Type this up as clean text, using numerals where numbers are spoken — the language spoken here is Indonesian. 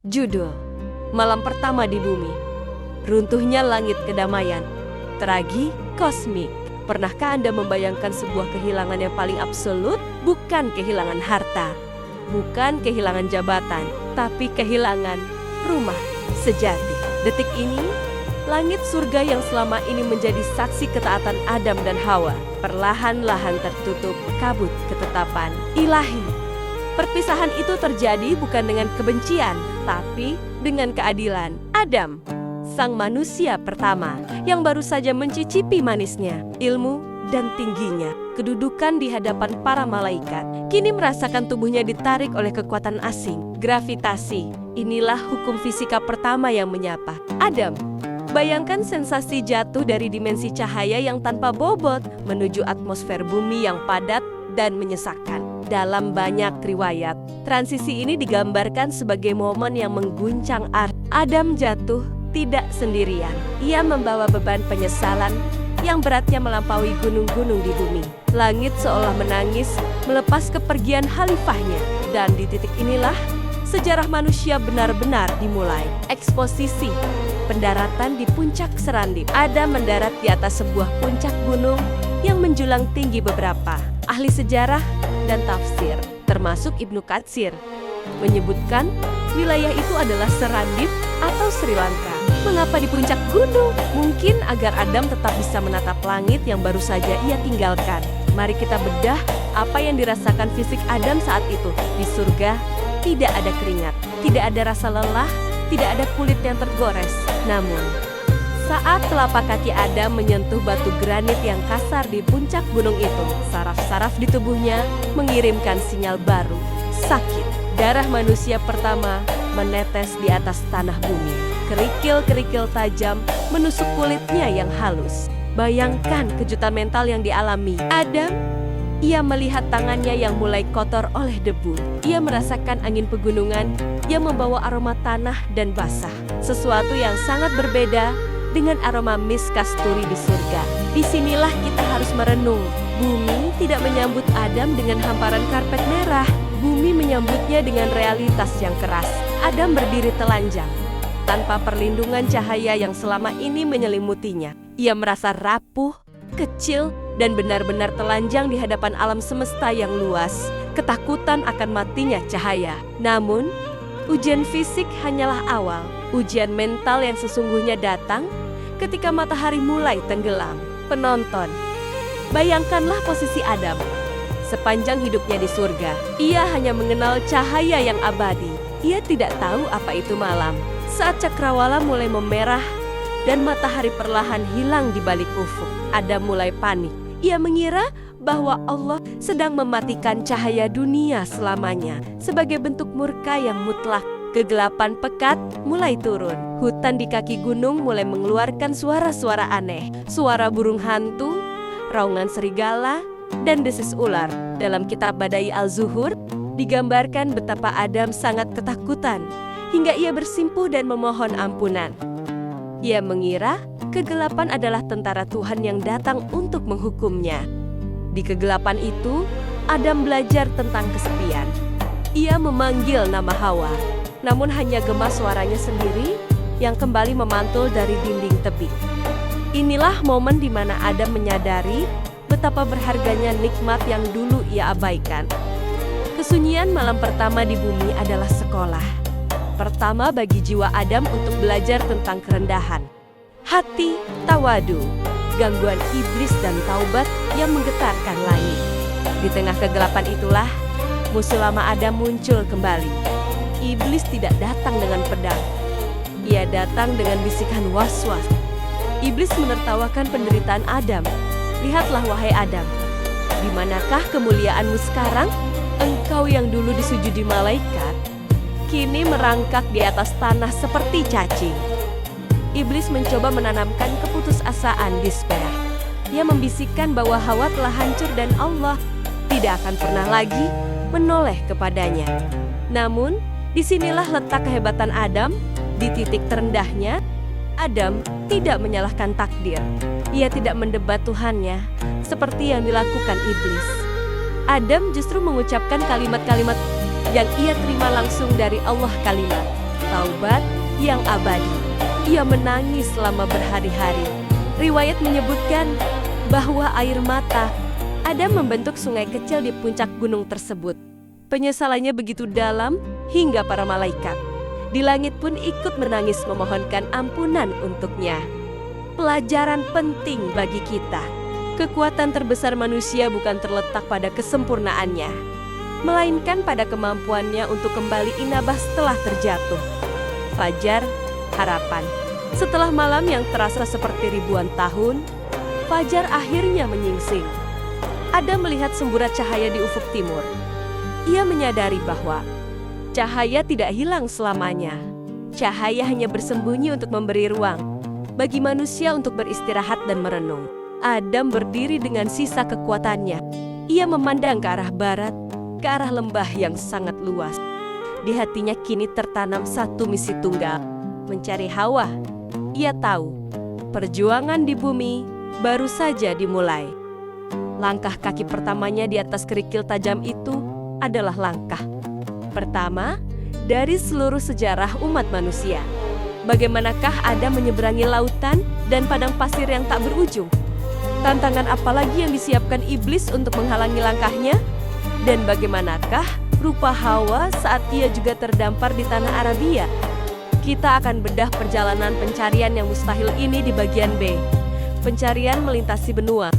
Judul: Malam Pertama di Bumi. Runtuhnya langit kedamaian. Tragi kosmik. Pernahkah Anda membayangkan sebuah kehilangan yang paling absolut? Bukan kehilangan harta, bukan kehilangan jabatan, tapi kehilangan rumah sejati. Detik ini, langit surga yang selama ini menjadi saksi ketaatan Adam dan Hawa perlahan-lahan tertutup kabut ketetapan ilahi. Perpisahan itu terjadi bukan dengan kebencian, tapi dengan keadilan. Adam, sang manusia pertama yang baru saja mencicipi manisnya, ilmu dan tingginya, kedudukan di hadapan para malaikat, kini merasakan tubuhnya ditarik oleh kekuatan asing, gravitasi. Inilah hukum fisika pertama yang menyapa. Adam, bayangkan sensasi jatuh dari dimensi cahaya yang tanpa bobot menuju atmosfer bumi yang padat dan menyesakkan. Dalam banyak riwayat, transisi ini digambarkan sebagai momen yang mengguncang arti. Adam jatuh tidak sendirian. Ia membawa beban penyesalan yang beratnya melampaui gunung-gunung di bumi. Langit seolah menangis melepas kepergian khalifahnya. Dan di titik inilah sejarah manusia benar-benar dimulai. Eksposisi pendaratan di puncak Serandip. Adam mendarat di atas sebuah puncak gunung yang menjulang tinggi. Beberapa ahli sejarah dan tafsir, termasuk Ibnu Katsir, menyebutkan wilayah itu adalah Serandip atau Sri Lanka. Mengapa di puncak gunung? Mungkin agar Adam tetap bisa menatap langit yang baru saja ia tinggalkan. Mari kita bedah apa yang dirasakan fisik Adam saat itu. Di surga tidak ada keringat, tidak ada rasa lelah, tidak ada kulit yang tergores. Namun, saat telapak kaki Adam menyentuh batu granit yang kasar di puncak gunung itu, saraf-saraf di tubuhnya mengirimkan sinyal baru. Sakit. Darah manusia pertama menetes di atas tanah bumi. Kerikil-kerikil tajam menusuk kulitnya yang halus. Bayangkan kejutan mental yang dialami Adam. Ia melihat tangannya yang mulai kotor oleh debu. Ia merasakan angin pegunungan yang membawa aroma tanah dan basah. Sesuatu yang sangat berbeda dengan aroma misk kasturi di surga. Disinilah kita harus merenung. Bumi tidak menyambut Adam dengan hamparan karpet merah. Bumi menyambutnya dengan realitas yang keras. Adam berdiri telanjang, tanpa perlindungan cahaya yang selama ini menyelimutinya. Ia merasa rapuh, kecil, dan benar-benar telanjang di hadapan alam semesta yang luas. Ketakutan akan matinya cahaya. Namun, ujian fisik hanyalah awal. Ujian mental yang sesungguhnya datang ketika matahari mulai tenggelam. Penonton, bayangkanlah posisi Adam. Sepanjang hidupnya di surga, ia hanya mengenal cahaya yang abadi. Ia tidak tahu apa itu malam. Saat cakrawala mulai memerah dan matahari perlahan hilang di balik ufuk, Adam mulai panik. Ia mengira bahwa Allah sedang mematikan cahaya dunia selamanya sebagai bentuk murka yang mutlak. Kegelapan pekat mulai turun. Hutan di kaki gunung mulai mengeluarkan suara-suara aneh. Suara burung hantu, raungan serigala, dan desis ular. Dalam kitab Badai Al-Zuhur, digambarkan betapa Adam sangat ketakutan hingga ia bersimpuh dan memohon ampunan. Ia mengira kegelapan adalah tentara Tuhan yang datang untuk menghukumnya. Di kegelapan itu, Adam belajar tentang kesepian. Ia memanggil nama Hawa, namun hanya gema suaranya sendiri yang kembali memantul dari dinding tebing. Inilah momen di mana Adam menyadari betapa berharganya nikmat yang dulu ia abaikan. Kesunyian malam pertama di bumi adalah sekolah pertama bagi jiwa Adam untuk belajar tentang kerendahan hati, tawadu, gangguan iblis dan taubat yang menggetarkan langit. Di tengah kegelapan itulah musuh lama Adam muncul kembali. Iblis tidak datang dengan pedang. Ia datang dengan bisikan was-was. Iblis menertawakan penderitaan Adam. Lihatlah wahai Adam, di manakah kemuliaanmu sekarang? Engkau yang dulu disujudi malaikat, kini merangkak di atas tanah seperti cacing. Iblis mencoba menanamkan keputusasaan, despair. Ia membisikkan bahwa Hawa telah hancur dan Allah tidak akan pernah lagi menoleh kepadanya. Namun, disinilah letak kehebatan Adam. Di titik terendahnya, Adam tidak menyalahkan takdir. Ia tidak mendebat Tuhannya seperti yang dilakukan iblis. Adam justru mengucapkan kalimat-kalimat yang ia terima langsung dari Allah. Kalimat, taubat yang abadi. Ia menangis selama berhari-hari. Riwayat menyebutkan bahwa air mata Adam membentuk sungai kecil di puncak gunung tersebut. Penyesalannya begitu dalam hingga para malaikat di langit pun ikut menangis memohonkan ampunan untuknya. Pelajaran penting bagi kita. Kekuatan terbesar manusia bukan terletak pada kesempurnaannya, melainkan pada kemampuannya untuk kembali inabah setelah terjatuh. Fajar harapan. Setelah malam yang terasa seperti ribuan tahun, fajar akhirnya menyingsing. Adam melihat semburat cahaya di ufuk timur. Ia menyadari bahwa cahaya tidak hilang selamanya. Cahaya hanya bersembunyi untuk memberi ruang bagi manusia untuk beristirahat dan merenung. Adam berdiri dengan sisa kekuatannya. Ia memandang ke arah barat, ke arah lembah yang sangat luas. Di hatinya kini tertanam satu misi tunggal, mencari Hawa. Ia tahu, perjuangan di bumi baru saja dimulai. Langkah kaki pertamanya di atas kerikil tajam itu adalah langkah pertama dari seluruh sejarah umat manusia. Bagaimanakah Adam menyeberangi lautan dan padang pasir yang tak berujung? Tantangan apalagi yang disiapkan iblis untuk menghalangi langkahnya? Dan bagaimanakah rupa Hawa saat ia juga terdampar di tanah Arabia? Kita akan bedah perjalanan pencarian yang mustahil ini di bagian B. Pencarian melintasi benua.